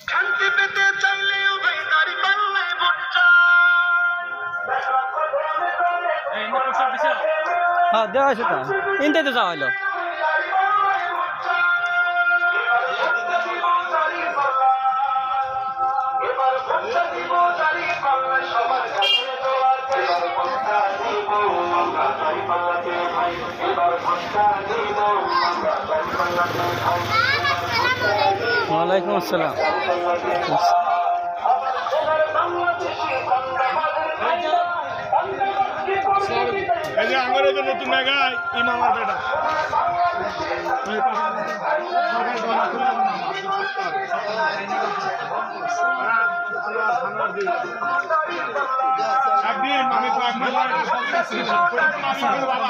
শান্তি পেতে চাইলেও ভাই তারি পাল্লায় ভুট্টা। হ্যাঁ দেওয়া হয়েছে তো ইনটাই তো যাওয়া হলো এবার ভুট্টা দিব তারি পাল্লা সবার কাছে দেওয়ার। এবার ভুট্টা দিব আমরা তারি পাল্লাতে ভাই। এবার ভুট্টা দিব আমরা তারি পাল্লাতে ভাই। ওয়ালাইকুম আসসালাম। এই যে আমার এই যে নতুন জায়গায় ইমামার বেটা একদিন আমি বাবা